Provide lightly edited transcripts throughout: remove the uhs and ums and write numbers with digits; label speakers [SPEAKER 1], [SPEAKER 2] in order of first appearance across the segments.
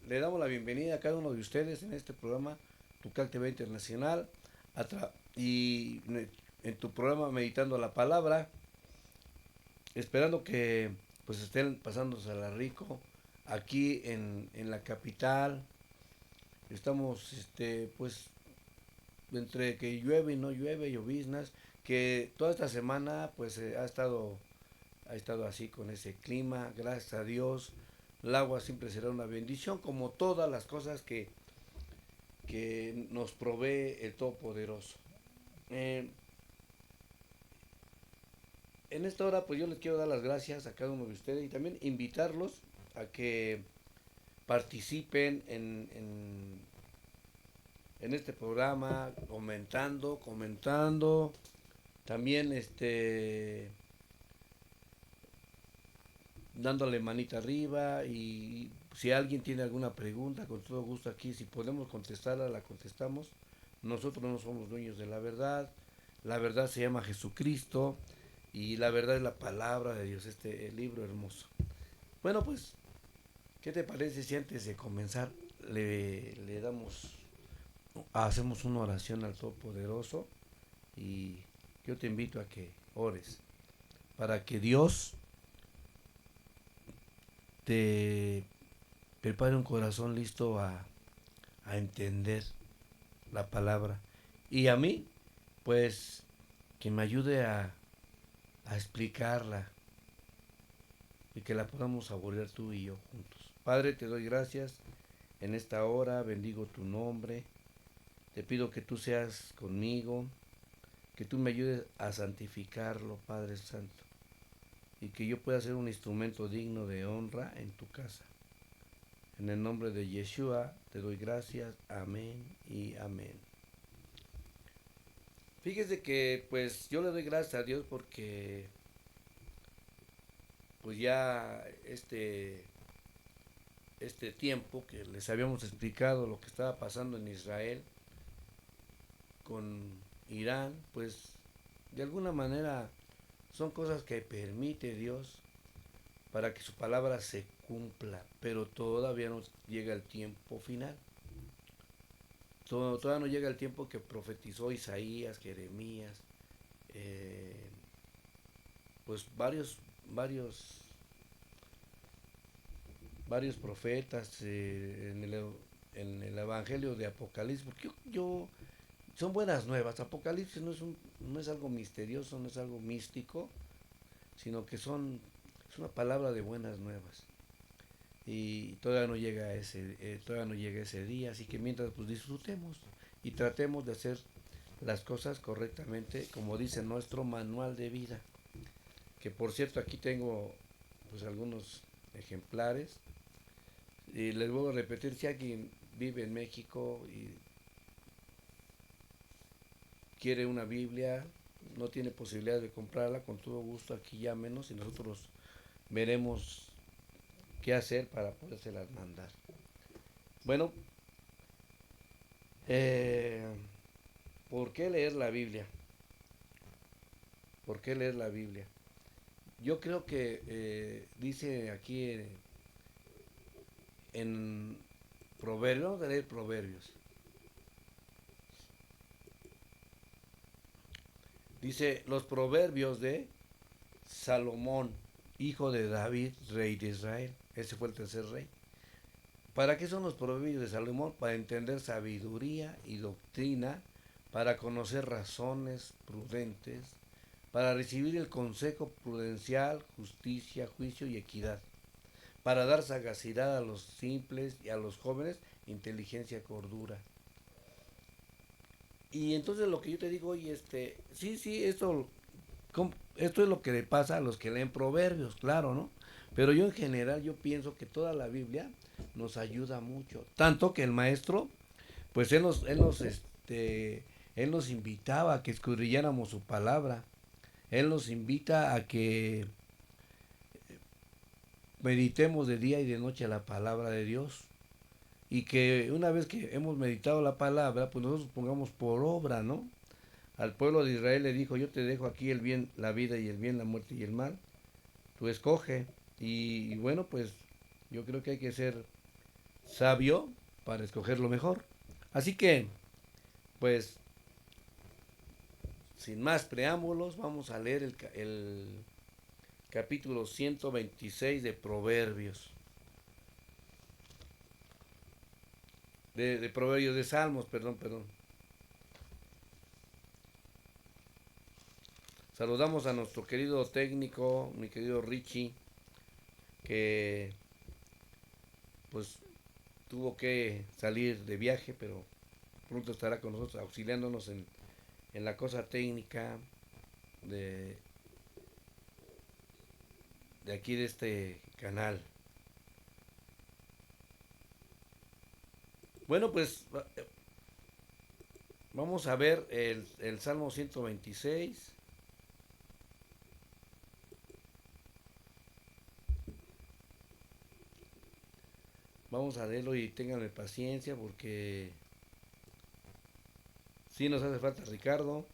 [SPEAKER 1] le damos la bienvenida a cada uno de ustedes en este programa Tucal TV Internacional y en tu programa Meditando la Palabra, esperando que pues estén pasándose a la rico aquí en la capital. Estamos pues entre que llueve y no llueve, lloviznas, que toda esta semana pues ha estado así con ese clima, gracias a Dios. El agua siempre será una bendición, como todas las cosas que nos provee el Todopoderoso. Eh, en esta hora, pues yo les quiero dar las gracias a cada uno de ustedes y también invitarlos a que participen en este programa, comentando, también dándole manita arriba y si alguien tiene alguna pregunta, con todo gusto aquí, si podemos contestarla, la contestamos. Nosotros no somos dueños de la verdad se llama Jesucristo y la verdad es la palabra de Dios, este el libro hermoso. Bueno, pues, ¿qué te parece si antes de comenzar le hacemos una oración al Todopoderoso y yo te invito a que ores para que Dios te prepare un corazón listo a entender la palabra. Y a mí, pues, que me ayude a explicarla y que la podamos saborear tú y yo juntos. Padre, te doy gracias en esta hora, bendigo tu nombre, te pido que tú seas conmigo, que tú me ayudes a santificarlo, Padre Santo, y que yo pueda ser un instrumento digno de honra en tu casa. En el nombre de Yeshua te doy gracias, amén y amén. Fíjese que pues yo le doy gracias a Dios porque pues ya este tiempo que les habíamos explicado lo que estaba pasando en Israel con Irán, pues de alguna manera son cosas que permite Dios para que su palabra se cumpla, pero todavía no llega el tiempo final. Todavía no llega el tiempo que profetizó Isaías, Jeremías, eh, pues varios, varios profetas en el Evangelio de Apocalipsis, porque son buenas nuevas. Apocalipsis no es algo misterioso, no es algo místico, sino que es una palabra de buenas nuevas. Y todavía no llega ese día, así que mientras pues disfrutemos y tratemos de hacer las cosas correctamente, como dice nuestro manual de vida, que por cierto aquí tengo pues algunos ejemplares y les vuelvo a repetir, si alguien vive en México y quiere una Biblia, no tiene posibilidad de comprarla, con todo gusto aquí llámenos y nosotros veremos qué hacer para podérselas mandar. Bueno, eh, ¿por qué leer la Biblia? ¿Por qué leer la Biblia? Yo creo que dice aquí en Proverbios, vamos a leer Proverbios. Dice los Proverbios de Salomón, hijo de David, rey de Israel. Ese fue el tercer rey. ¿Para qué son los proverbios de Salomón? Para entender sabiduría y doctrina, para conocer razones prudentes, para recibir el consejo prudencial, justicia, juicio y equidad, para dar sagacidad a los simples y a los jóvenes, inteligencia, cordura. Y entonces lo que yo te digo, oye, sí, esto es lo que le pasa a los que leen proverbios, claro, ¿no? Pero yo en general, yo pienso que toda la Biblia nos ayuda mucho. Tanto que el maestro, pues él nos invitaba a que escudriñáramos su palabra. Él nos invita a que meditemos de día y de noche la palabra de Dios. Y que una vez que hemos meditado la palabra, pues nosotros pongamos por obra, ¿no? Al pueblo de Israel le dijo, yo te dejo aquí el bien, la vida y el bien, la muerte y el mal. Tú escoge. Y bueno, pues yo creo que hay que ser sabio para escoger lo mejor. Así que, pues, sin más preámbulos, vamos a leer el capítulo 126 de Proverbios. De Proverbios, de Salmos, perdón. Saludamos a nuestro querido técnico, mi querido Richie, que pues tuvo que salir de viaje, pero pronto estará con nosotros auxiliándonos en la cosa técnica de, de aquí de este canal. Bueno, pues vamos a ver el Salmo 126. Vamos a leerlo y ténganme paciencia porque sí nos hace falta Ricardo.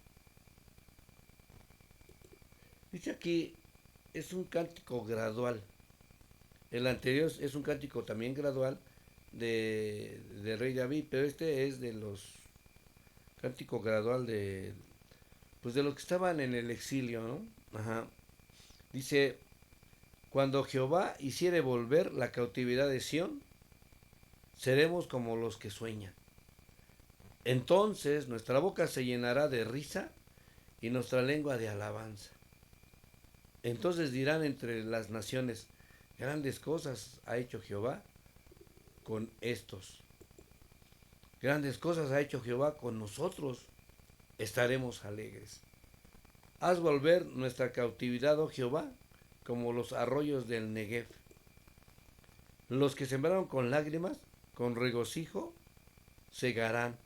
[SPEAKER 1] Dice aquí, es un cántico gradual. El anterior es un cántico también gradual de Rey David, pero este es de los cántico gradual pues de los que estaban en el exilio, ¿no? Ajá. Dice, cuando Jehová hiciere volver la cautividad de Sión, seremos como los que sueñan. Entonces nuestra boca se llenará de risa y nuestra lengua de alabanza. Entonces dirán entre las naciones, grandes cosas ha hecho Jehová con estos. Grandes cosas ha hecho Jehová con nosotros. Estaremos alegres. Haz volver nuestra cautividad, oh Jehová, como los arroyos del Negev. Los que sembraron con lágrimas, con regocijo, segarán.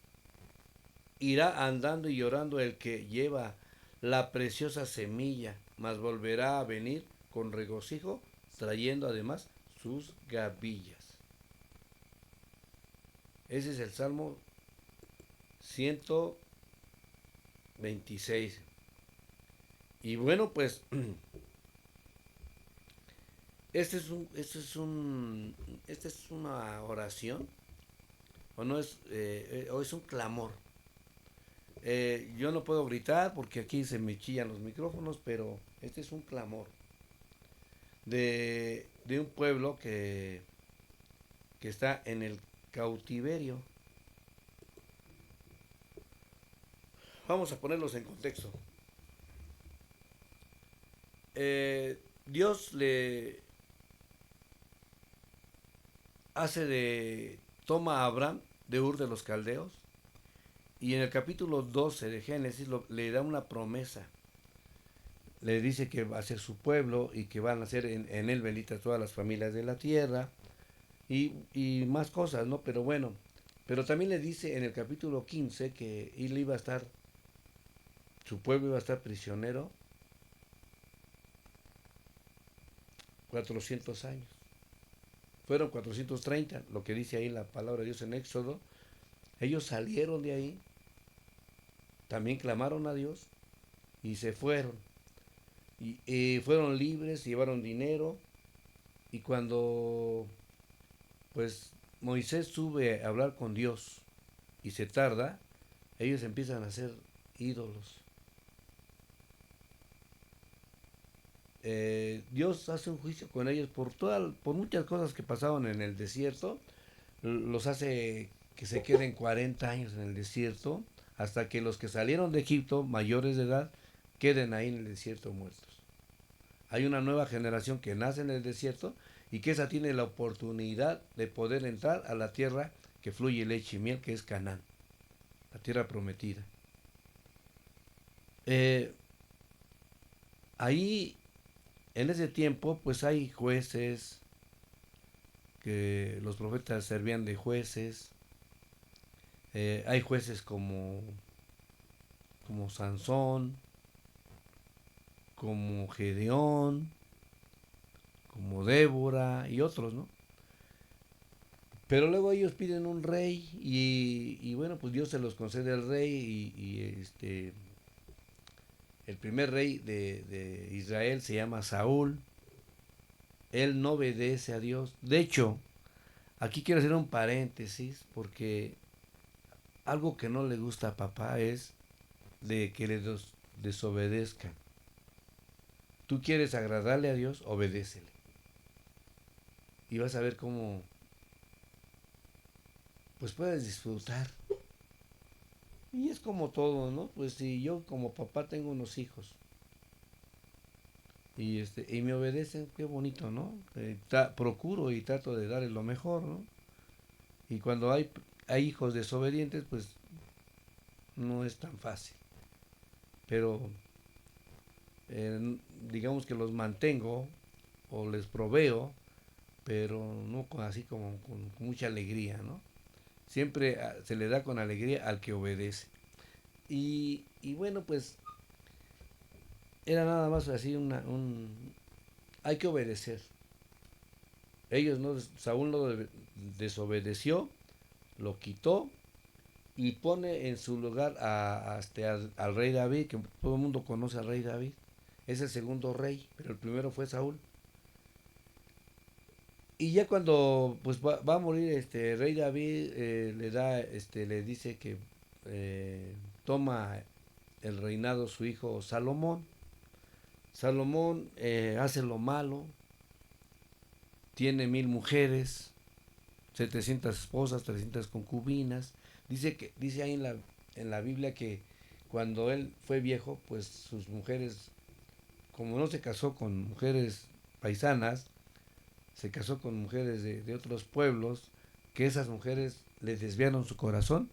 [SPEAKER 1] Irá andando y llorando el que lleva la preciosa semilla, mas volverá a venir con regocijo, trayendo además sus gavillas. Ese es el Salmo 126. Y bueno, pues esta es una oración, o no es, o es un clamor. Yo no puedo gritar porque aquí se me chillan los micrófonos, pero este es un clamor de un pueblo que está en el cautiverio. Vamos a ponerlos en contexto. Dios le toma a Abraham de Ur de los Caldeos y en el capítulo 12 de Génesis le da una promesa. Le dice que va a ser su pueblo y que van a ser en él benditas todas las familias de la tierra y más cosas, ¿no? Pero bueno, pero también le dice en el capítulo 15 que él iba a estar, su pueblo iba a estar prisionero 400 años. Fueron 430, lo que dice ahí la palabra de Dios en Éxodo. Ellos salieron de ahí, también clamaron a Dios y se fueron. Y fueron libres, llevaron dinero. Y cuando pues Moisés sube a hablar con Dios y se tarda, ellos empiezan a hacer ídolos. Dios hace un juicio con ellos por muchas cosas que pasaron en el desierto. Los hace que se queden 40 años en el desierto hasta que los que salieron de Egipto, mayores de edad, queden ahí en el desierto muertos. Hay una nueva generación que nace en el desierto y que esa tiene la oportunidad de poder entrar a la tierra que fluye leche y miel, que es Canaán, la tierra prometida. Ahí, en ese tiempo, pues hay jueces, que los profetas servían de jueces. Hay jueces como Sansón, como Gedeón, como Débora y otros, ¿no? Pero luego ellos piden un rey y bueno, pues Dios se los concede al rey el primer rey de Israel se llama Saúl. Él no obedece a Dios. De hecho, aquí quiero hacer un paréntesis porque algo que no le gusta a papá es de que le desobedezcan. Tú quieres agradarle a Dios, obedécele. Y vas a ver cómo pues puedes disfrutar. Y es como todo, ¿no? Pues si yo como papá tengo unos hijos y me obedecen, qué bonito, ¿no? Procuro y trato de darles lo mejor, ¿no? Y cuando hay hijos desobedientes, pues no es tan fácil. Pero digamos que los mantengo o les proveo, pero no así como con mucha alegría, ¿no? Siempre se le da con alegría al que obedece. Y bueno, pues era nada más así hay que obedecer. Ellos no, Saúl no desobedeció, lo quitó y pone en su lugar al rey David, que todo el mundo conoce al rey David. Es el segundo rey, pero el primero fue Saúl. Y ya cuando pues va a morir este rey David, le dice que toma el reinado su hijo Salomón. Salomón hace lo malo, tiene 1000 mujeres, 700 esposas, 300 concubinas. Dice ahí en la Biblia que cuando él fue viejo, pues sus mujeres, como no se casó con mujeres paisanas, se casó con mujeres de otros pueblos, que esas mujeres le desviaron su corazón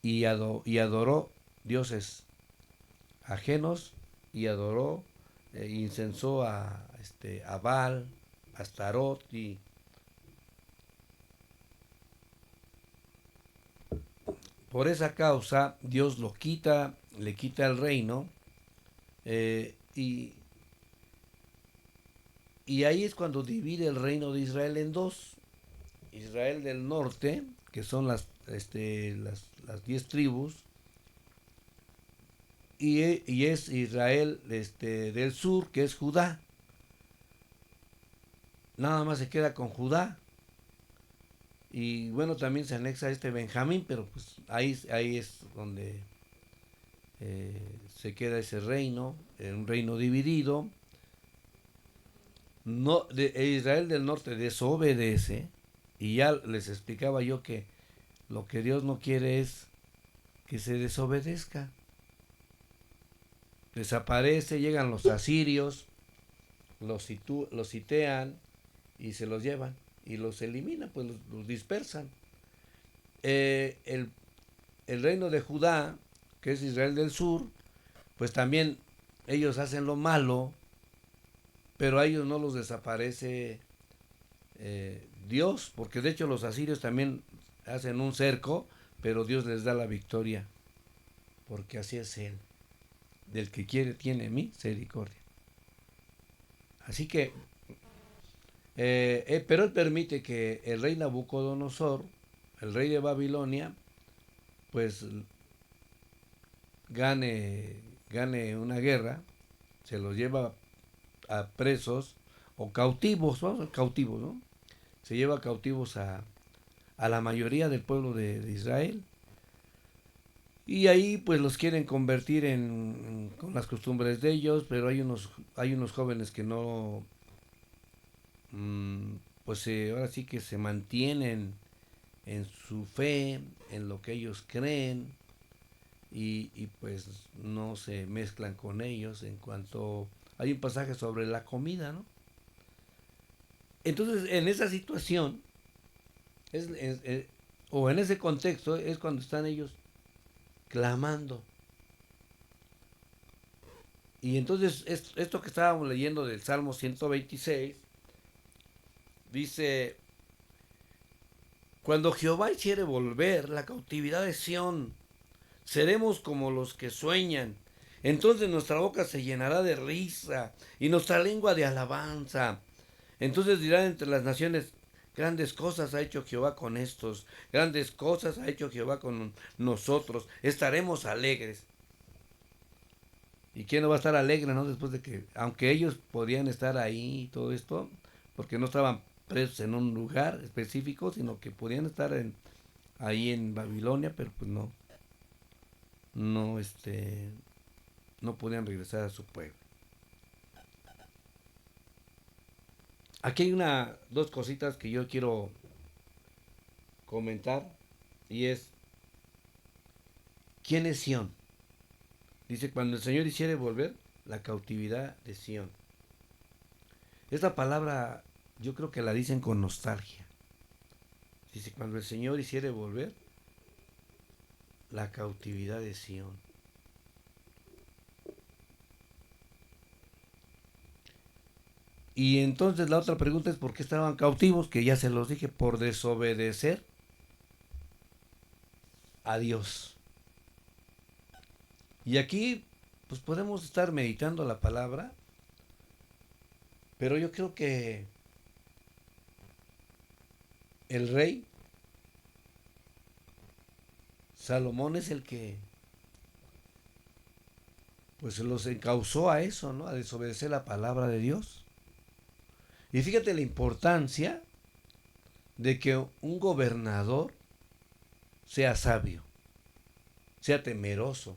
[SPEAKER 1] y adoró dioses ajenos y adoró, incensó a Baal, a Astarot y por esa causa Dios lo quita, le quita el reino eh, y, y ahí es cuando divide el reino de Israel en dos. Israel del norte, que son las 10 tribus, y es Israel del sur, que es Judá. Nada más se queda con Judá. Y bueno, también se anexa Benjamín, pero pues ahí es donde se queda ese reino, un reino dividido. No, Israel del norte desobedece, y ya les explicaba yo que lo que Dios no quiere es que se desobedezca. Desaparece, llegan los asirios, los sitean y se los llevan y los eliminan, pues los dispersan. Eh, el, el reino de Judá, que es Israel del sur, pues también ellos hacen lo malo, pero a ellos no los desaparece Dios, porque de hecho los asirios también hacen un cerco, pero Dios les da la victoria, porque así es Él. Del que quiere tiene misericordia. Así que, pero Él permite que el rey Nabucodonosor, el rey de Babilonia, pues gane una guerra, se los lleva a presos o cautivos, vamos a cautivos, ¿no? Se lleva cautivos a la mayoría del pueblo de Israel. Y ahí pues los quieren convertir con las costumbres de ellos, pero hay unos jóvenes que no, pues ahora sí que se mantienen en su fe, en lo que ellos creen, y pues no se mezclan con ellos en cuanto... Hay un pasaje sobre la comida, ¿no? Entonces, en esa situación, o en ese contexto, es cuando están ellos clamando. Y entonces, esto que estábamos leyendo del Salmo 126, dice, cuando Jehová hiciere volver la cautividad de Sión, seremos como los que sueñan. Entonces nuestra boca se llenará de risa y nuestra lengua de alabanza. Entonces dirán entre las naciones, grandes cosas ha hecho Jehová con estos, grandes cosas ha hecho Jehová con nosotros, estaremos alegres. ¿Y quién no va a estar alegre, no? Después de que, aunque ellos podían estar ahí y todo esto, porque no estaban presos en un lugar específico, sino que podían estar ahí en Babilonia, pero pues no, no podían regresar a su pueblo. Aquí hay dos cositas que yo quiero comentar, y es, ¿quién es Sión? Dice, cuando el Señor hiciere volver la cautividad de Sión. Esta palabra yo creo que la dicen con nostalgia. Dice, cuando el Señor hiciere volver la cautividad de Sión. Y entonces la otra pregunta es, ¿por qué estaban cautivos? Que ya se los dije, por desobedecer a Dios. Y aquí pues podemos estar meditando la palabra, pero yo creo que el rey Salomón es el que pues los encauzó a eso, ¿no? A desobedecer la palabra de Dios. Y fíjate la importancia de que un gobernador sea sabio, sea temeroso,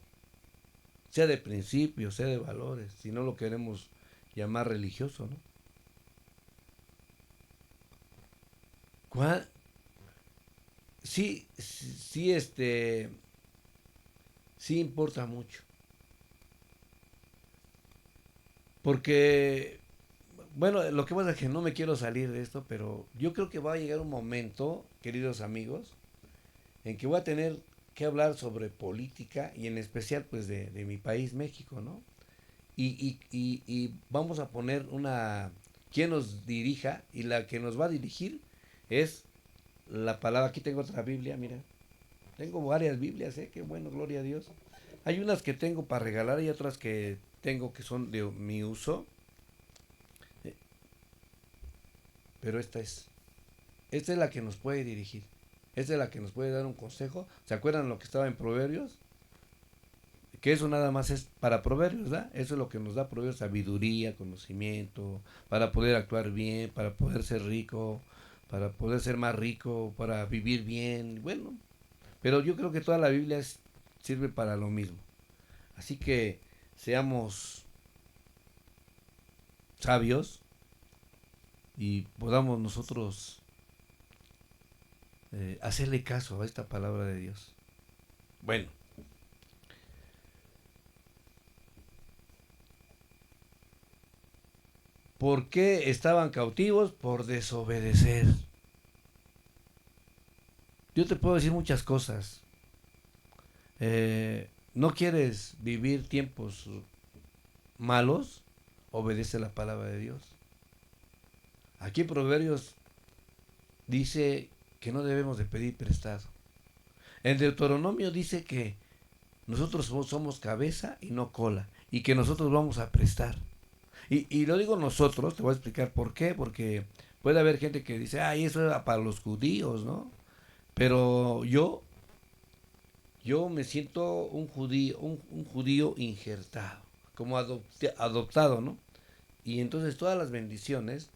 [SPEAKER 1] sea de principios, sea de valores, si no lo queremos llamar religioso, ¿no? ¿Cuál? Sí, sí, sí importa mucho. Porque, bueno, lo que pasa es que no me quiero salir de esto, pero yo creo que va a llegar un momento, queridos amigos, en que voy a tener que hablar sobre política y en especial pues de mi país, México, ¿no? Y vamos a poner quien nos dirija, y la que nos va a dirigir es la palabra. Aquí tengo otra Biblia, mira. Tengo varias Biblias, qué bueno, gloria a Dios. Hay unas que tengo para regalar y otras que tengo que son de mi uso, eh, pero esta es la que nos puede dirigir. Esta es la que nos puede dar un consejo. ¿Se acuerdan lo que estaba en Proverbios? Que eso nada más es para Proverbios, ¿verdad? Eso es lo que nos da Proverbios: sabiduría, conocimiento, para poder actuar bien, para poder ser rico, para poder ser más rico, para vivir bien. Bueno, pero yo creo que toda la Biblia sirve para lo mismo. Así que seamos sabios y podamos nosotros hacerle caso a esta palabra de Dios. Bueno, ¿por qué estaban cautivos? Por desobedecer. Yo te puedo decir muchas cosas. ¿No quieres vivir tiempos malos? Obedece la palabra de Dios. Aquí en Proverbios dice que no debemos de pedir prestado. En Deuteronomio dice que nosotros somos cabeza y no cola, y que nosotros vamos a prestar. Y lo digo nosotros, te voy a explicar por qué, porque puede haber gente que dice, ay, eso era para los judíos, ¿no? Pero yo me siento un judío injertado, como adoptado, ¿no? Y entonces todas las bendiciones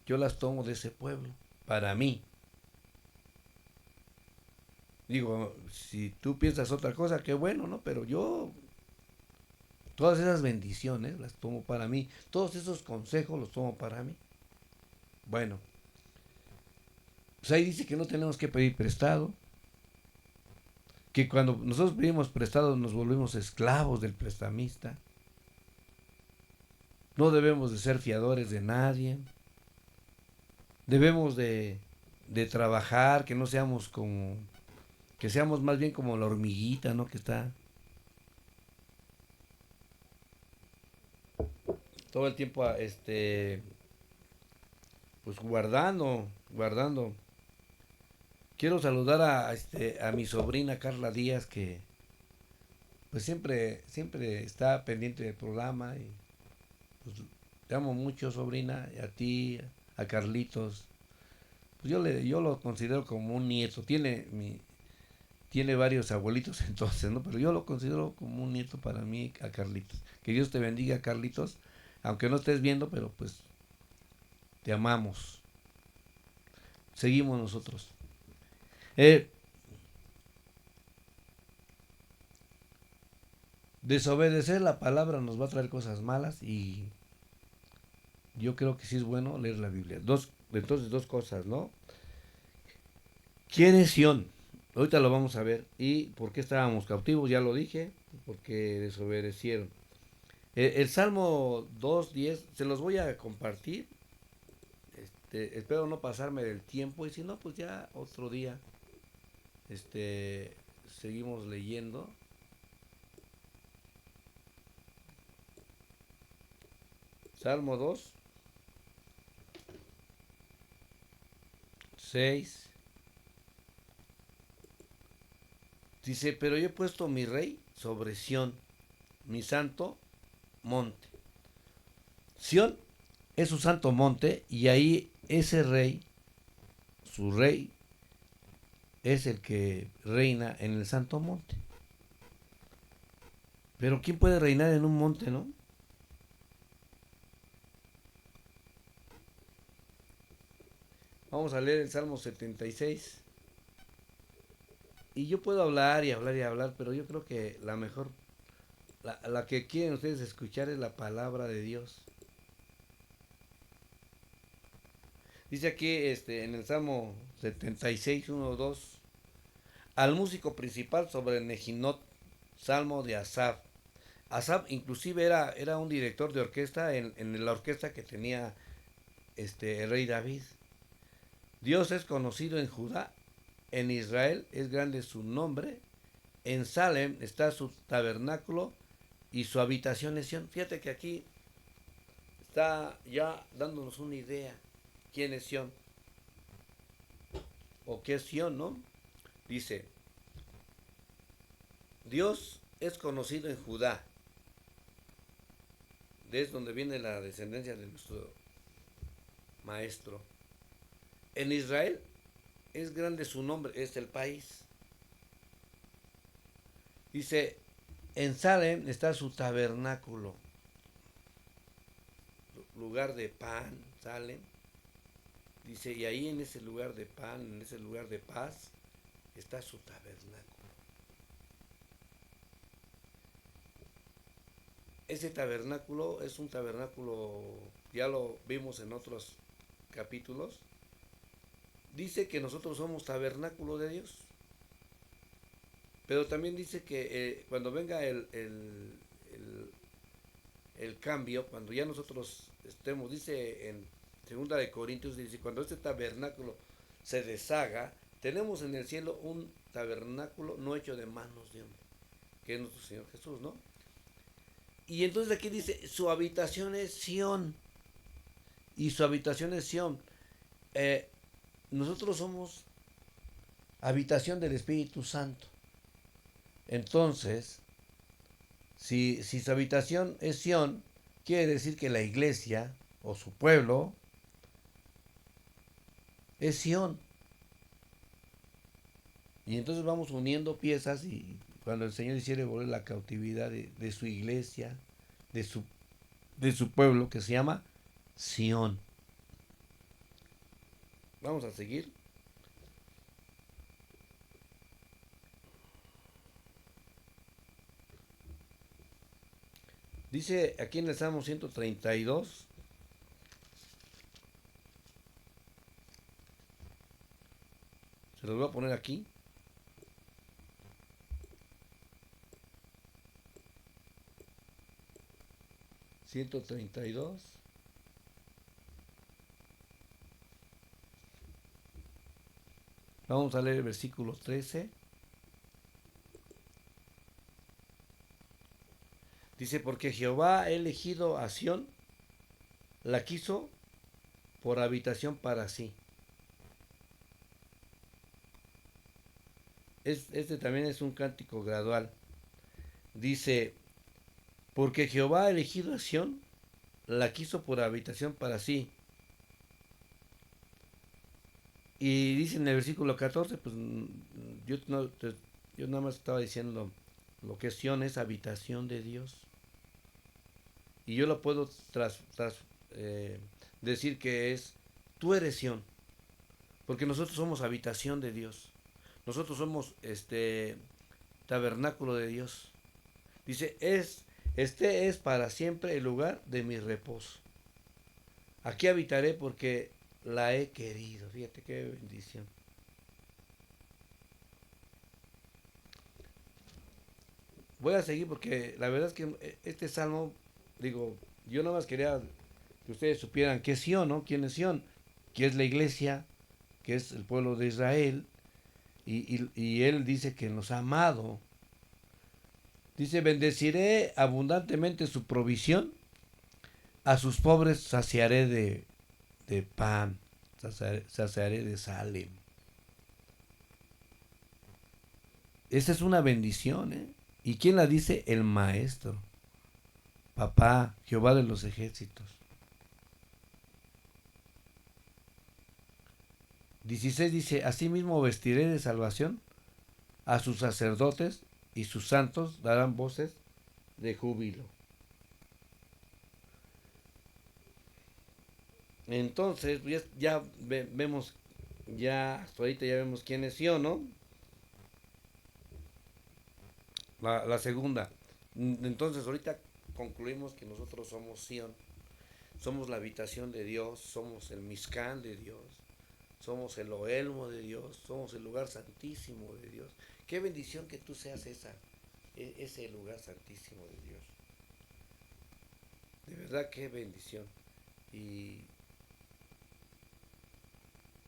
[SPEAKER 1] yo las tomo de ese pueblo, para mí. Digo, si tú piensas otra cosa, qué bueno, ¿no? Pero yo todas esas bendiciones las tomo para mí, todos esos consejos los tomo para mí. Bueno, pues ahí dice que no tenemos que pedir prestado, que cuando nosotros pedimos prestado nos volvemos esclavos del prestamista, no debemos de ser fiadores de nadie, debemos de trabajar, que no seamos como, que seamos más bien como la hormiguita, ¿no? Que está todo el tiempo, pues guardando. Quiero saludar a mi sobrina Carla Díaz, que pues siempre está pendiente del programa, y pues te amo mucho, sobrina, y a ti, a Carlitos. Pues yo lo considero como un nieto. Tiene varios abuelitos entonces, ¿no? Pero yo lo considero como un nieto para mí, a Carlitos. Que Dios te bendiga, Carlitos, aunque no estés viendo, pero pues te amamos. seguimos nosotros. Eh, Desobedecer la palabra nos va a traer cosas malas y yo creo que sí es bueno leer la Biblia. Entonces, dos cosas, ¿no? ¿Quién es Sión? Ahorita lo vamos a ver. ¿Y por qué estábamos cautivos? Ya lo dije, porque desobedecieron. El Salmo 2:10 se los voy a compartir. Espero no pasarme del tiempo y si no, pues ya otro día este, seguimos leyendo. Salmo 2, 6. Dice, pero yo he puesto mi rey sobre Sión, mi santo monte. Sión es su santo monte y ahí ese rey, su rey, es el que reina en el santo monte. Pero ¿quién puede reinar en un monte, no? Vamos a leer el Salmo 76. Y yo puedo hablar y hablar y hablar, pero yo creo que la mejor, la que quieren ustedes escuchar es la palabra de Dios. Dice aquí en el Salmo 76, 1, 2, al músico principal sobre Nejinot, Salmo de Asaf. Asaf inclusive era un director de orquesta en la orquesta que tenía el rey David. Dios es conocido en Judá, en Israel es grande su nombre, en Salem está su tabernáculo y su habitación es Sión. Fíjate que aquí está ya dándonos una idea quién es Sión o qué es Sión, ¿no? Dice, Dios es conocido en Judá, desde donde viene la descendencia de nuestro maestro. En Israel es grande su nombre, es el país. Dice, en Salem está su tabernáculo, lugar de pan, Salem. Dice, y ahí en ese lugar de pan, en ese lugar de paz, está su tabernáculo. Ese tabernáculo es un tabernáculo, ya lo vimos en otros capítulos. Dice que nosotros somos tabernáculo de Dios. Pero también dice que cuando venga el cambio, cuando ya nosotros estemos, dice en segunda de Corintios, dice, cuando este tabernáculo se deshaga, tenemos en el cielo un tabernáculo no hecho de manos de hombre, que es nuestro Señor Jesús, ¿no? Y entonces aquí dice, su habitación es Sión, y su habitación es Sión. Eh, Nosotros somos habitación del Espíritu Santo. Entonces, si su habitación es Sión, quiere decir que la iglesia o su pueblo es Sión. Y entonces vamos uniendo piezas y cuando el Señor hiciere volver la cautividad de su iglesia, de su, de su pueblo, que se llama Sión. Vamos a seguir. Dice aquí en el Salmo 132, se los voy a poner aquí. (132) Vamos a leer el versículo 13. Dice, porque Jehová ha elegido a Sión, la quiso por habitación para sí. Este también es un cántico gradual. Dice, porque Jehová ha elegido a Sión, la quiso por habitación para sí. Y dice en el versículo 14, pues yo, no, yo nada más estaba diciendo lo que es Sión es habitación de Dios. Y yo lo puedo decir que es, tú eres Sión. porque nosotros somos habitación de Dios. Nosotros somos tabernáculo de Dios. Dice, este es para siempre el lugar de mi reposo. Aquí habitaré porque la he querido. Fíjate qué bendición. Voy a seguir porque la verdad es que este salmo, digo, yo nada más quería que ustedes supieran qué es Sión, ¿no? ¿Quién es Sión? Que es la iglesia, que es el pueblo de Israel, y él dice que nos ha amado. Dice, bendeciré abundantemente su provisión, a sus pobres saciaré de pan, saciaré de Salem. Esa es una bendición, ¿eh? ¿Y quién la dice? El maestro, papá, Jehová de los ejércitos. 16 dice, asimismo vestiré de salvación a sus sacerdotes y sus santos darán voces de júbilo. Entonces, ya vemos, ya hasta ahorita ya vemos quién es Sion, ¿no? La segunda. Entonces, ahorita concluimos que nosotros somos Sion, somos la habitación de Dios, somos el Mizcán de Dios, somos el Oelmo de Dios, somos el lugar santísimo de Dios. Qué bendición que tú seas ese lugar santísimo de Dios. De verdad, qué bendición. Y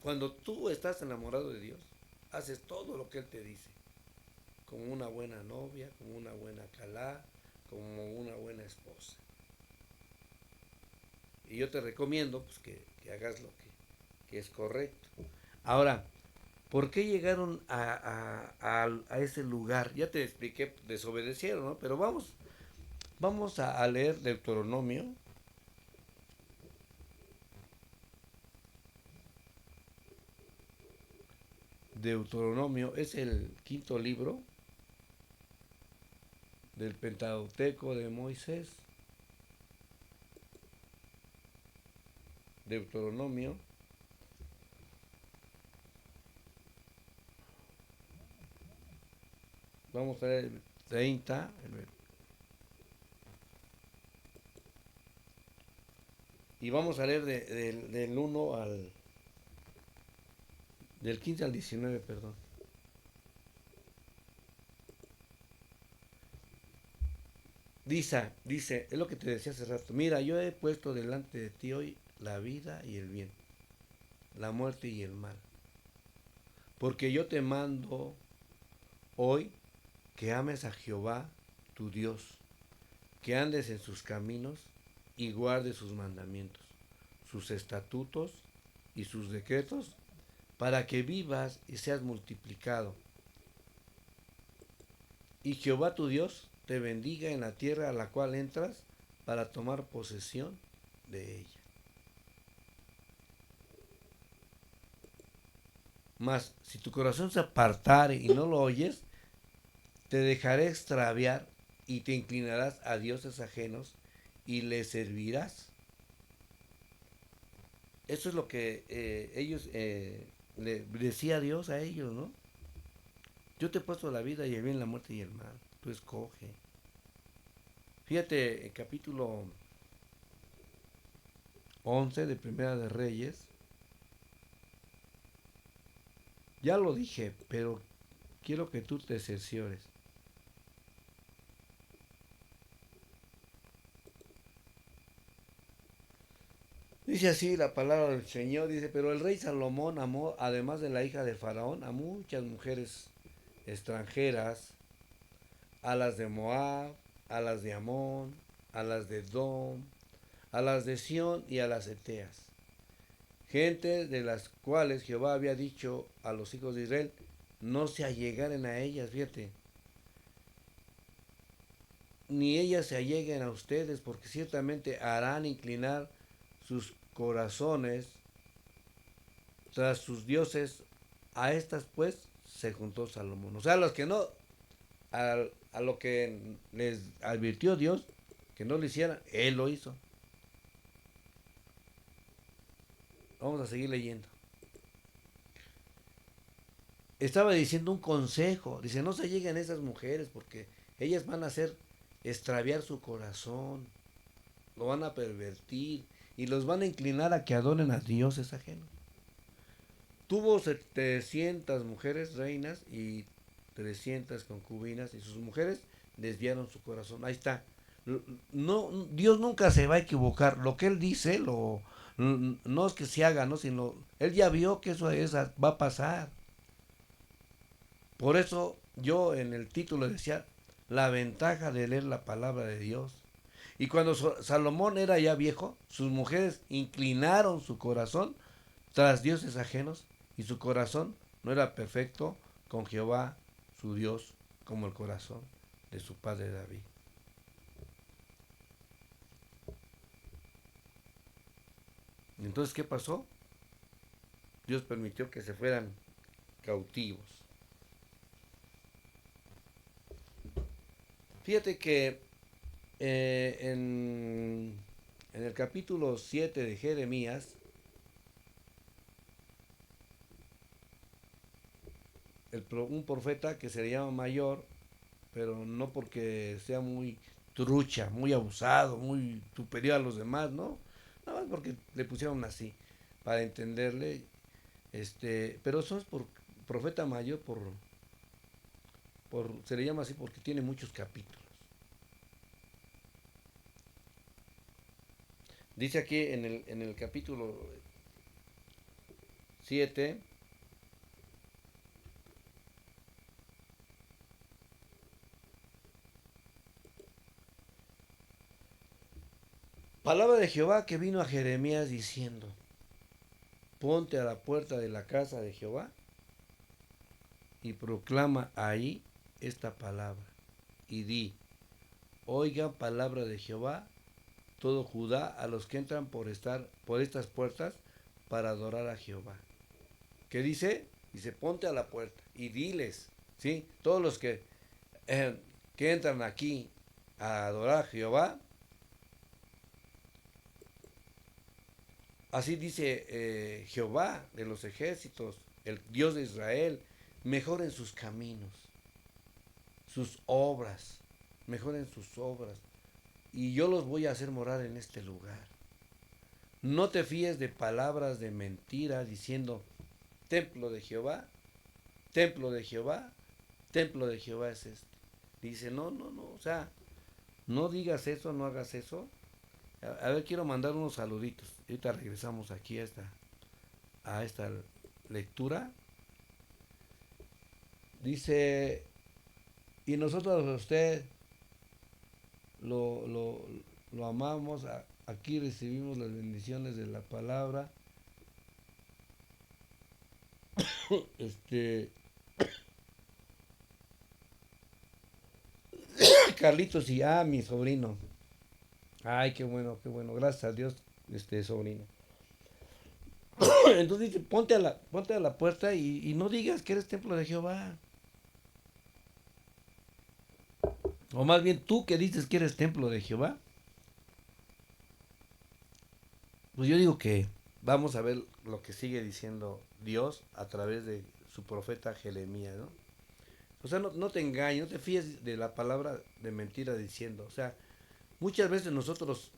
[SPEAKER 1] cuando tú estás enamorado de Dios, haces todo lo que Él te dice. Como una buena novia, como una buena calá, como una buena esposa. Y yo te recomiendo pues, que hagas lo que es correcto. Ahora, ¿por qué llegaron a ese lugar? Ya te expliqué, desobedecieron, ¿no? Pero vamos a leer Deuteronomio. Deuteronomio es el quinto libro del Pentateuco de Moisés. Deuteronomio. Vamos a ver el 30. Y vamos a leer del 1 al... Del 15 al 19, perdón. Dice, es lo que te decía hace rato. Mira, yo he puesto delante de ti hoy la vida y el bien, la muerte y el mal. Porque yo te mando hoy que ames a Jehová, tu Dios, que andes en sus caminos y guardes sus mandamientos, sus estatutos y sus decretos, para que vivas y seas multiplicado. Y Jehová tu Dios te bendiga en la tierra a la cual entras para tomar posesión de ella. Mas si tu corazón se apartare y no lo oyes, te dejaré extraviar y te inclinarás a dioses ajenos y les servirás. Eso es lo que ellos le decía a Dios a ellos, ¿no? Yo te he puesto la vida y el bien, la muerte y el mal. Tú escoge. Fíjate, el capítulo 11 de Primera de Reyes. Ya lo dije, pero quiero que tú te cerciores. Dice así la palabra del Señor, dice, pero el rey Salomón amó, además de la hija de Faraón, a muchas mujeres extranjeras, a las de Moab, a las de Amón, a las de Edom, a las de Sión y a las Eteas, gente de las cuales Jehová había dicho a los hijos de Israel, no se allegaren a ellas, fíjate, ni ellas se alleguen a ustedes, porque ciertamente harán inclinar sus corazones tras sus dioses. A estas pues se juntó Salomón. O sea, los que no, a lo que les advirtió Dios que no lo hicieran, él lo hizo. Vamos a seguir leyendo. estaba diciendo un consejo. Dice, no se lleguen a esas mujeres porque ellas van a hacer extraviar su corazón, lo van a pervertir y los van a inclinar a que adoren a dioses ajenos. Tuvo 700 mujeres reinas y 300 concubinas y sus mujeres desviaron su corazón. Ahí está. No, Dios nunca se va a equivocar. Lo que Él dice, no es que se haga, ¿no? Sino Él ya vio que va a pasar. Por eso yo en el título decía la ventaja de leer la palabra de Dios. Y cuando Salomón era ya viejo, sus mujeres inclinaron su corazón tras dioses ajenos y su corazón no era perfecto con Jehová, su Dios, como el corazón de su padre David. Entonces, ¿qué pasó? Dios permitió que se fueran cautivos. Fíjate que en el capítulo 7 de Jeremías, un profeta que se le llama mayor, pero no porque sea muy trucha, muy abusado, muy superior a los demás, ¿no? Nada más porque le pusieron así, para entenderle, pero eso es por profeta mayor, se le llama así porque tiene muchos capítulos. Dice aquí en el capítulo 7, palabra de Jehová que vino a Jeremías diciendo, ponte a la puerta de la casa de Jehová y proclama ahí esta palabra y di, oigan palabra de Jehová, todo Judá, a los que entran por estas puertas para adorar a Jehová. ¿Qué dice? Dice, ponte a la puerta y diles, ¿sí? Todos los que entran aquí a adorar a Jehová, así dice Jehová de los ejércitos, el Dios de Israel, mejoren sus caminos, sus obras, mejoren sus obras, y yo los voy a hacer morar en este lugar. No te fíes de palabras de mentira diciendo, templo de Jehová, templo de Jehová, templo de Jehová es este. Dice, no, o sea, no digas eso, no hagas eso. A ver, quiero mandar unos saluditos. Ahorita regresamos aquí a esta lectura. Dice, y nosotros a usted lo, lo, lo amamos, aquí recibimos las bendiciones de la palabra. Este, Carlitos y mi sobrino. Ay, qué bueno, gracias a Dios, sobrino. Entonces dice, ponte a la puerta y no digas que eres templo de Jehová. O más bien tú que dices que eres templo de Jehová. Pues yo digo que vamos a ver lo que sigue diciendo Dios a través de su profeta Jeremías, ¿no? O sea, no te engañes, no te fíes de la palabra de mentira diciendo. O sea, muchas veces nosotros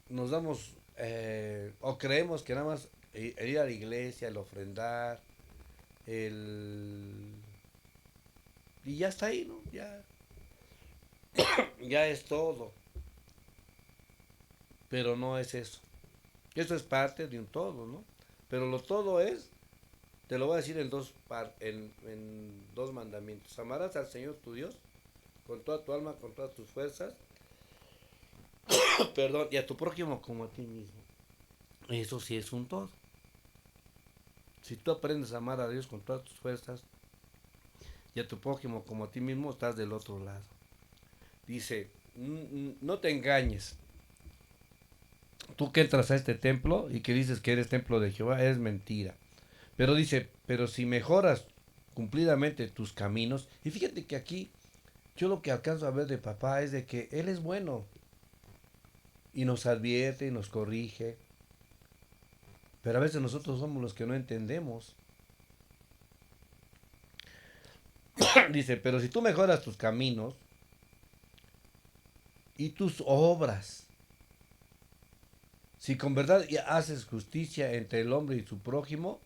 [SPEAKER 1] nos damos o creemos que nada más ir a la iglesia, el ofrendar, el y ya está ahí, ¿no? Ya es todo. Pero no es eso. Eso es parte de un todo, ¿no? Pero lo todo es, te lo voy a decir en dos mandamientos. Amarás al Señor tu Dios con toda tu alma, con todas tus fuerzas, perdón, y a tu prójimo como a ti mismo. Eso sí es un todo. Si tú aprendes a amar a Dios con todas tus fuerzas y a tu prójimo como a ti mismo, estás del otro lado. Dice, no te engañes. Tú que entras a este templo y que dices que eres templo de Jehová, es mentira. Pero dice, pero si mejoras cumplidamente tus caminos, y fíjate que aquí yo lo que alcanzo a ver de papá es de que Él es bueno y nos advierte y nos corrige, Pero a veces nosotros somos los que no entendemos. Dice, pero si tú mejoras tus caminos y tus obras, si con verdad haces justicia entre el hombre y su prójimo,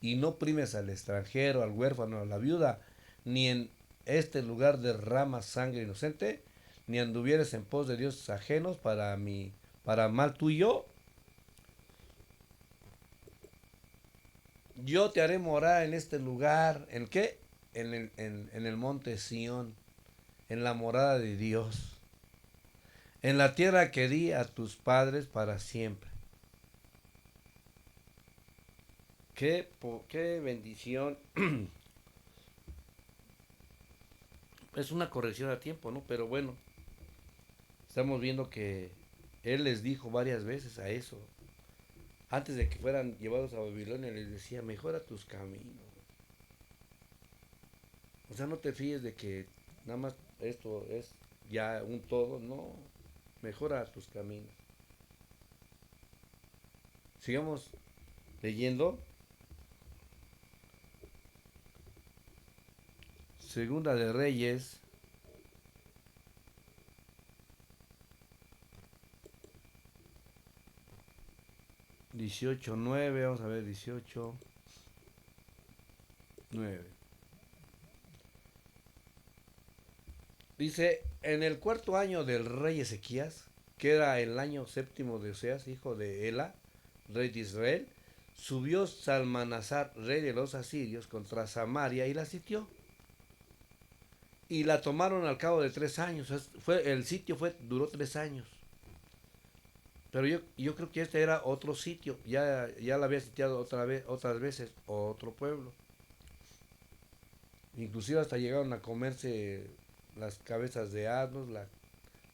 [SPEAKER 1] y no primes al extranjero, al huérfano, a la viuda, ni en este lugar derramas sangre inocente, ni anduvieres en pos de dioses ajenos para mal tuyo, yo te haré morar en este lugar. ¿En qué? En el monte Sión, en la morada de Dios, en la tierra que di a tus padres para siempre. Qué bendición. Es una corrección a tiempo, ¿no? Pero bueno, estamos viendo que Él les dijo varias veces a eso. Antes de que fueran llevados a Babilonia, les decía, mejora tus caminos. O sea, no te fíes de que nada más esto es ya un todo, no. Mejora tus caminos. Sigamos leyendo. Segunda de Reyes 18:9, vamos a ver 18:9. Dice, en el cuarto año del rey Ezequías, que era el año séptimo de Oseas, hijo de Ela, rey de Israel, subió Salmanasar, rey de los asirios, contra Samaria y la sitió. Y la tomaron al cabo de 3 años. El sitio duró 3 años. Pero yo creo que este era otro sitio. Ya la había sitiado otras veces otro pueblo. Inclusive hasta llegaron a comerse las cabezas de asnos,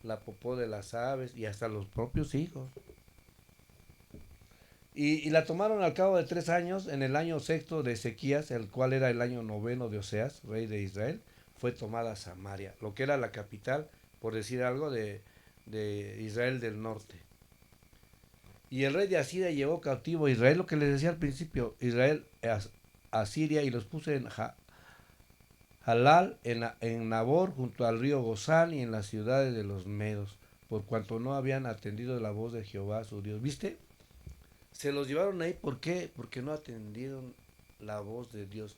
[SPEAKER 1] la popó de las aves y hasta los propios hijos. Y la tomaron al cabo de 3 años, en el año sexto de Ezequías, el cual era el año noveno de Oseas, rey de Israel, fue tomada Samaria, lo que era la capital, por decir algo, de Israel del norte. Y el rey de Asiria llevó cautivo a Israel, lo que les decía al principio, Israel a Siria, y los puso en Halal, en Nabor, junto al río Gozán, y en las ciudades de los Medos, por cuanto no habían atendido la voz de Jehová su Dios. ¿Viste? Se los llevaron ahí, ¿por qué? Porque no atendieron la voz de Dios.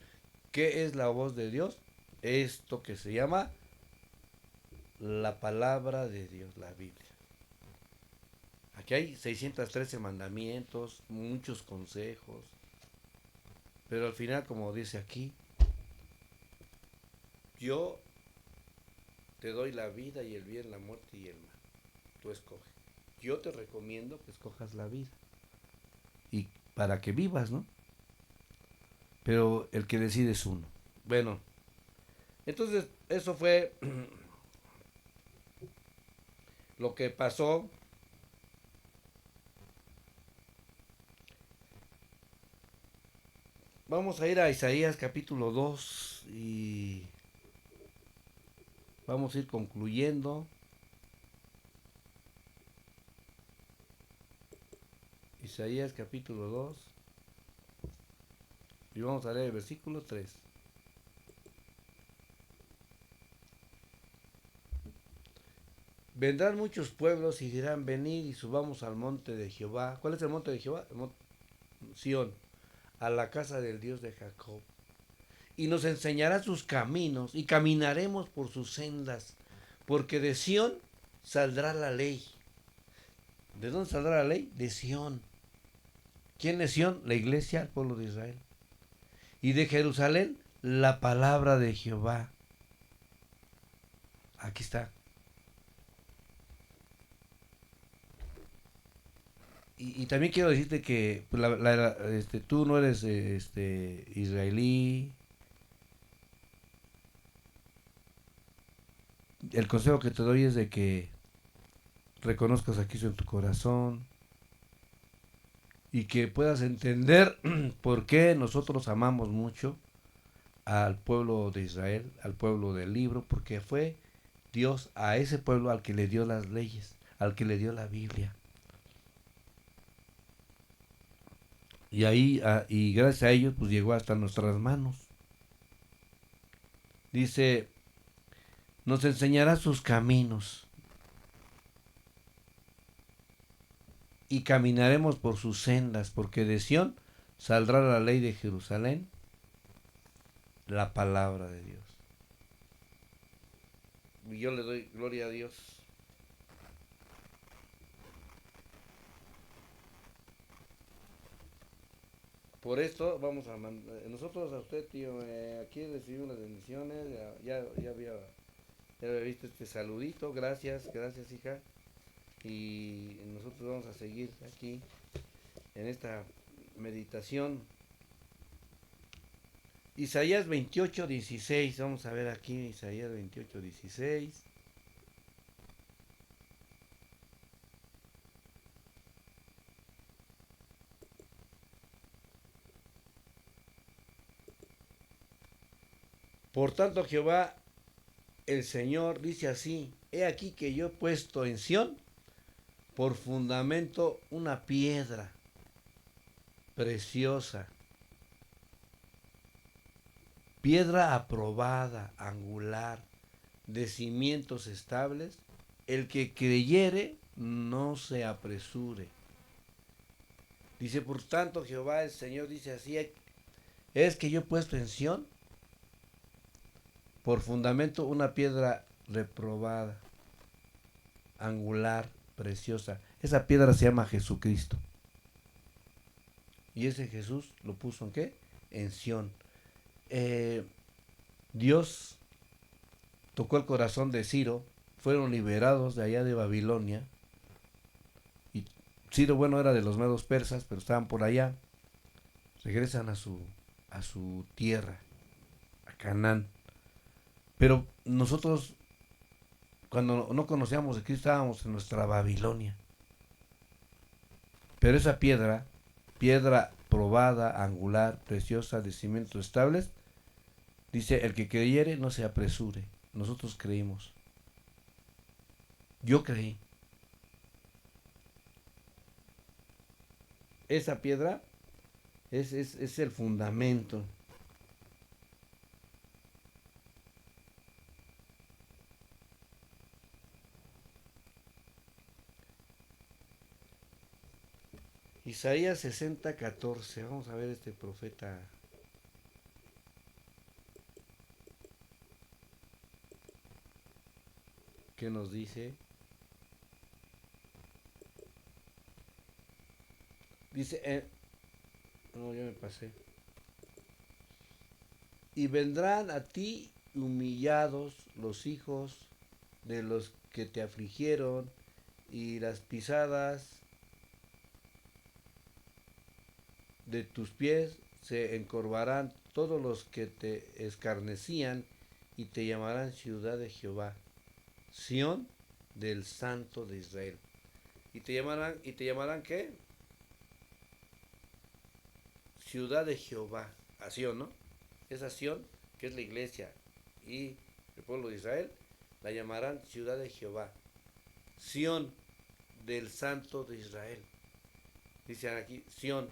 [SPEAKER 1] ¿Qué es la voz de Dios? Esto que se llama la palabra de Dios, la Biblia. Aquí hay 613 mandamientos, muchos consejos, pero al final, como dice aquí, yo te doy la vida y el bien, la muerte y el mal. Tú escoges. Yo te recomiendo que escojas la vida. Y para que vivas, ¿no? Pero el que decide es uno. Bueno, entonces eso fue lo que pasó. Vamos a ir a Isaías capítulo 2 y vamos a ir concluyendo. Isaías capítulo 2 y vamos a leer el versículo 3. Vendrán muchos pueblos y dirán, venid y subamos al monte de Jehová. ¿Cuál es el monte de Jehová? El monte Sión, a la casa del Dios de Jacob. Y nos enseñará sus caminos y caminaremos por sus sendas, porque de Sión saldrá la ley. ¿De dónde saldrá la ley? De Sión. ¿Quién es Sión? La iglesia, el pueblo de Israel. Y de Jerusalén, la palabra de Jehová. Aquí está. Y también quiero decirte que pues, tú no eres israelí. El consejo que te doy es de que reconozcas a Cristo en tu corazón y que puedas entender por qué nosotros amamos mucho al pueblo de Israel, al pueblo del libro, porque fue Dios a ese pueblo al que le dio las leyes, al que le dio la Biblia. Y ahí, y gracias a ellos, pues llegó hasta nuestras manos. Dice, nos enseñará sus caminos y caminaremos por sus sendas, porque de Sión saldrá la ley de Jerusalén, la palabra de Dios. Y yo le doy gloria a Dios. Por esto vamos a mandar, nosotros a usted, tío, aquí recibimos las bendiciones, ya había visto este saludito, gracias, gracias, hija. Y nosotros vamos a seguir aquí en esta meditación. Isaías 28:16, vamos a ver aquí Isaías 28:16. Por tanto Jehová el Señor dice así, he aquí que yo he puesto en Sión por fundamento una piedra preciosa, piedra aprobada, angular, de cimientos estables, el que creyere no se apresure. Dice, por tanto Jehová el Señor dice así, es que yo he puesto en Sión por fundamento una piedra reprobada, angular, preciosa. Esa piedra se llama Jesucristo. Y ese Jesús lo puso en ¿qué? En Sión. Dios tocó el corazón de Ciro, fueron liberados de allá de Babilonia. Y Ciro, bueno, era de los medos persas, pero estaban por allá. Regresan a su tierra, a Canaán. Pero nosotros, cuando no conocíamos de Cristo, estábamos en nuestra Babilonia. Pero esa piedra, piedra probada, angular, preciosa, de cimientos estables, dice, el que creyere no se apresure. Nosotros creímos. Yo creí. Esa piedra es el fundamento. Isaías 60:14. Vamos a ver este profeta. ¿Qué nos dice? Dice, no, yo me pasé. Y vendrán a ti humillados los hijos de los que te afligieron, y las pisadas de tus pies se encorvarán todos los que te escarnecían, y te llamarán ciudad de Jehová, Sión del Santo de Israel. Y te llamarán ¿qué? Ciudad de Jehová, a Sión, ¿no? Esa Sión, que es la iglesia y el pueblo de Israel, la llamarán ciudad de Jehová, Sión del Santo de Israel. Dicen aquí, Sión,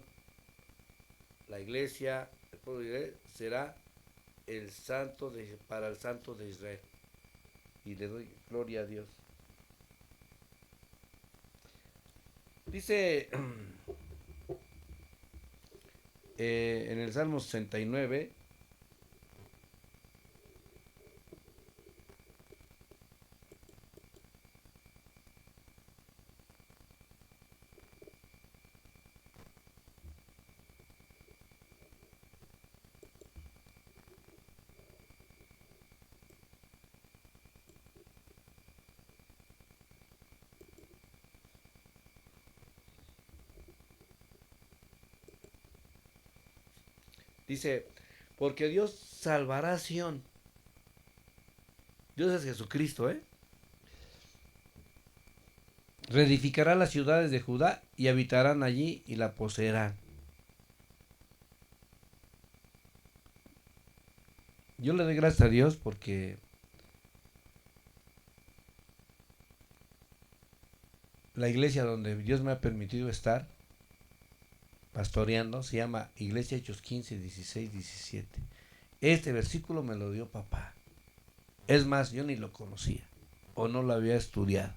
[SPEAKER 1] la iglesia, el pueblo de Israel, será para el Santo de Israel. Y le doy gloria a Dios. Dice en el Salmo 69, dice, porque Dios salvará a Sión. Dios es Jesucristo, ¿eh? Reedificará las ciudades de Judá y habitarán allí y la poseerán. Yo le doy gracias a Dios porque la iglesia donde Dios me ha permitido estar pastoreando, se llama Iglesia Hechos 15, 16, 17. Este versículo me lo dio papá. Es más, yo ni lo conocía o no lo había estudiado.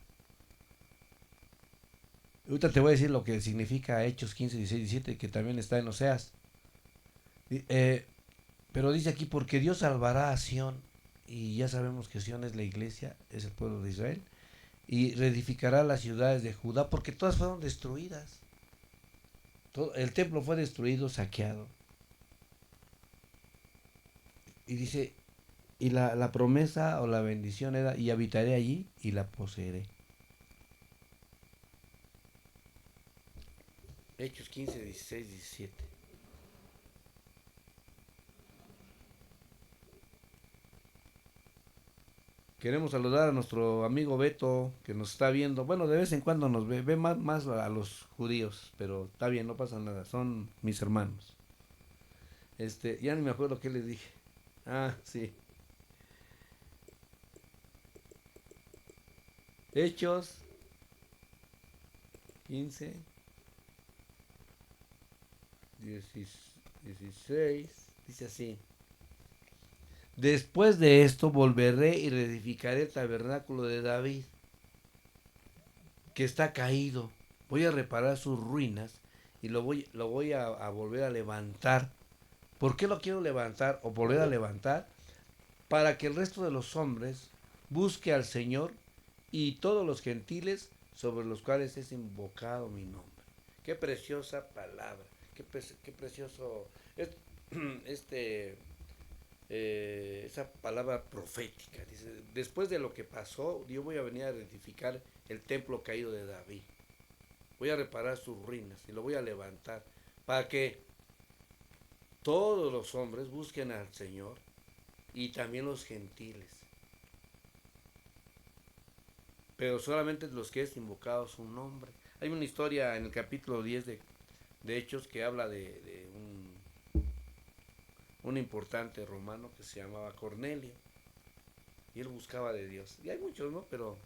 [SPEAKER 1] Ahorita te voy a decir lo que significa Hechos 15, 16, 17, que también está en Oseas. Eh, pero dice aquí, porque Dios salvará a Sión, y ya sabemos que Sión es la iglesia, es el pueblo de Israel, y reedificará las ciudades de Judá, porque todas fueron destruidas. El templo fue destruido, saqueado. Y dice, y la promesa o la bendición era, y habitaré allí y la poseeré. Hechos 15, 16, 17. Queremos saludar a nuestro amigo Beto, que nos está viendo. Bueno, de vez en cuando nos ve más a los judíos, pero está bien, no pasa nada, son mis hermanos. Ya ni me acuerdo qué le dije. Ah, sí. Hechos 15, 16, dice así. Después de esto volveré y reedificaré el tabernáculo de David, que está caído. Voy a reparar sus ruinas y lo voy a volver a levantar. ¿Por qué lo quiero levantar o volver a levantar? Para que el resto de los hombres busque al Señor y todos los gentiles sobre los cuales es invocado mi nombre. Qué preciosa palabra, qué precioso es, este esa palabra profética. Dice, después de lo que pasó, yo voy a venir a rectificar el templo caído de David. Voy a reparar sus ruinas y lo voy a levantar para que todos los hombres busquen al Señor y también los gentiles. Pero solamente los que es invocado su nombre. Hay una historia en el capítulo 10 de Hechos que habla de un importante romano que se llamaba Cornelio. Y él buscaba de Dios. Y hay muchos, ¿no? Pero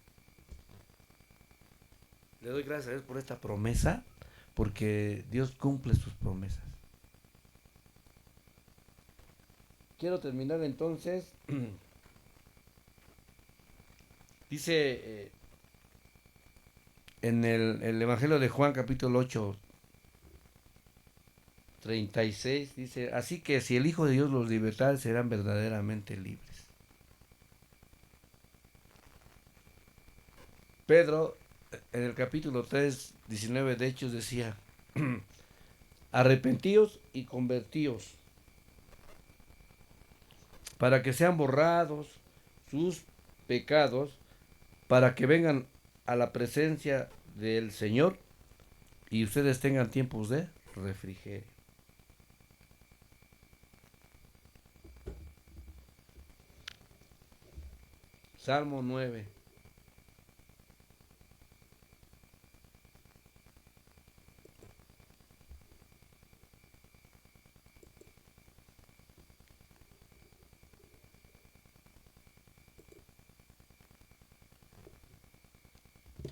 [SPEAKER 1] le doy gracias a Dios por esta promesa, porque Dios cumple sus promesas. Quiero terminar entonces. Dice en el Evangelio de Juan capítulo 8, 36, dice, así que si el Hijo de Dios los libertare, serán verdaderamente libres. Pedro, en el capítulo 3, 19 de Hechos, decía, arrepentíos y convertíos, para que sean borrados sus pecados, para que vengan a la presencia del Señor y ustedes tengan tiempos de refrigerio. Salmo 9.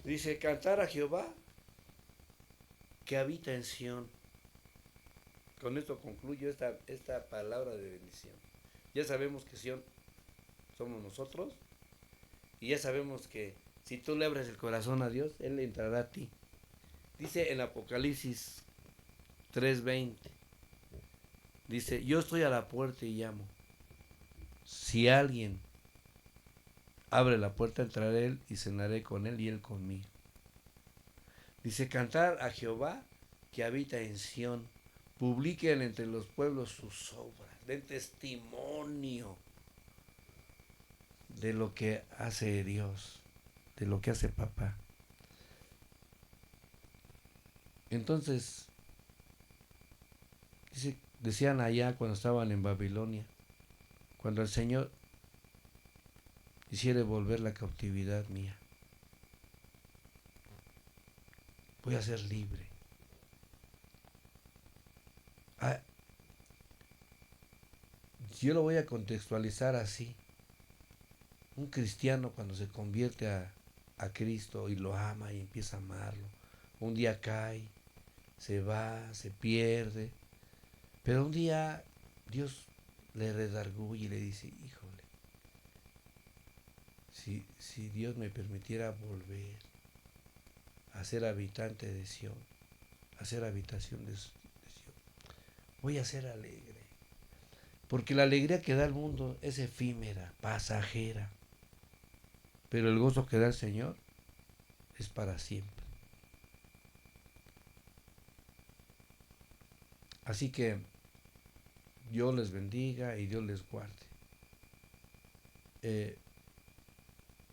[SPEAKER 1] Dice, cantar a Jehová que habita en Sión. Con esto concluyo esta palabra de bendición. Ya sabemos que Sión somos nosotros y ya sabemos que si tú le abres el corazón a Dios, Él entrará a ti. Dice en Apocalipsis 3:20, dice, yo estoy a la puerta y llamo. Si alguien abre la puerta, entraré él y cenaré con él y él conmigo. Dice, cantar a Jehová que habita en Sión. Publiquen entre los pueblos sus obras. Den testimonio de lo que hace Dios, de lo que hace papá. Entonces, decían allá cuando estaban en Babilonia, cuando el Señor hiciere volver la cautividad mía, voy a ser libre. Ah, yo lo voy a contextualizar así. Un cristiano cuando se convierte a Cristo y lo ama y empieza a amarlo, un día cae, se va, se pierde. Pero un día Dios le redarguye y le dice, híjole, si Dios me permitiera volver a ser habitante de Sion, a ser habitación de Sion, voy a ser alegre. Porque la alegría que da el mundo es efímera, pasajera. Pero el gozo que da el Señor es para siempre. Así que Dios les bendiga y Dios les guarde. Eh,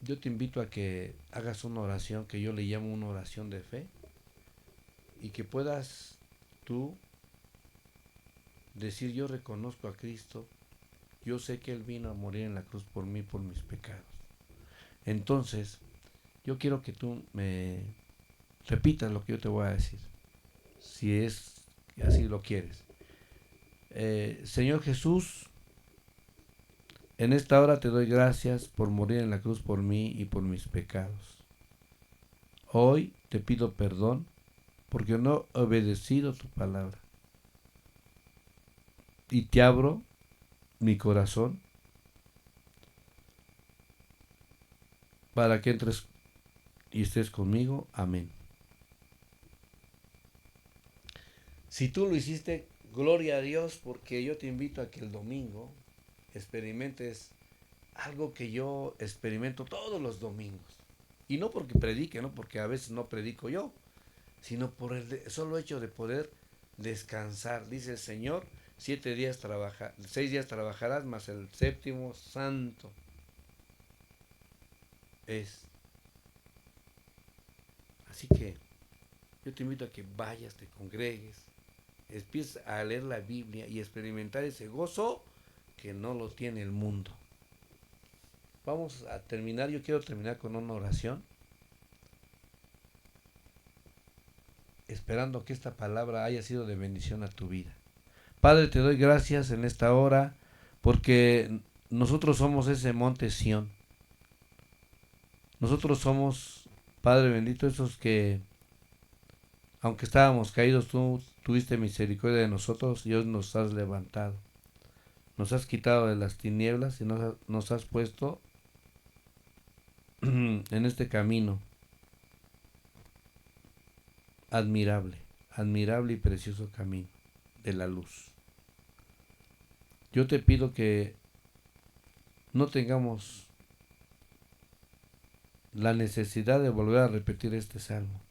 [SPEAKER 1] yo te invito a que hagas una oración que yo le llamo una oración de fe y que puedas tú decir: yo reconozco a Cristo, yo sé que Él vino a morir en la cruz por mí, por mis pecados. Entonces, yo quiero que tú me repitas lo que yo te voy a decir, si es que así lo quieres. Señor Jesús, en esta hora te doy gracias por morir en la cruz por mí y por mis pecados. Hoy te pido perdón porque no he obedecido tu palabra. Y te abro mi corazón para que entres y estés conmigo. Amén. Si tú lo hiciste, gloria a Dios, porque yo te invito a que el domingo experimentes algo que yo experimento todos los domingos. Y no porque predique, no porque a veces no predico yo, sino por el solo hecho de poder descansar. Dice el Señor, 6 días trabajarás, mas el séptimo santo es. Así que yo te invito a que vayas, te congregues, empieces a leer la Biblia y experimentar ese gozo que no lo tiene el mundo. Vamos a terminar, yo quiero terminar con una oración, esperando que esta palabra haya sido de bendición a tu vida. Padre, te doy gracias en esta hora porque nosotros somos ese monte Sión. Nosotros somos, Padre bendito, esos que, aunque estábamos caídos, tú tuviste misericordia de nosotros y hoy nos has levantado. Nos has quitado de las tinieblas y nos has puesto en este camino admirable, admirable y precioso camino de la luz. Yo te pido que no tengamos la necesidad de volver a repetir este salmo,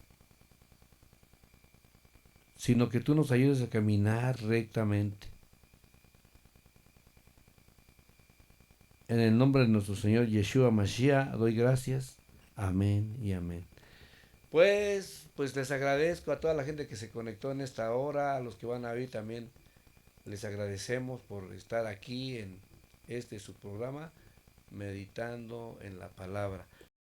[SPEAKER 1] sino que tú nos ayudes a caminar rectamente. En el nombre de nuestro Señor Yeshua Mashiach doy gracias. Amén y amén. Pues les agradezco a toda la gente que se conectó en esta hora, a los que van a ver también les agradecemos por estar aquí en este su programa, meditando en la palabra.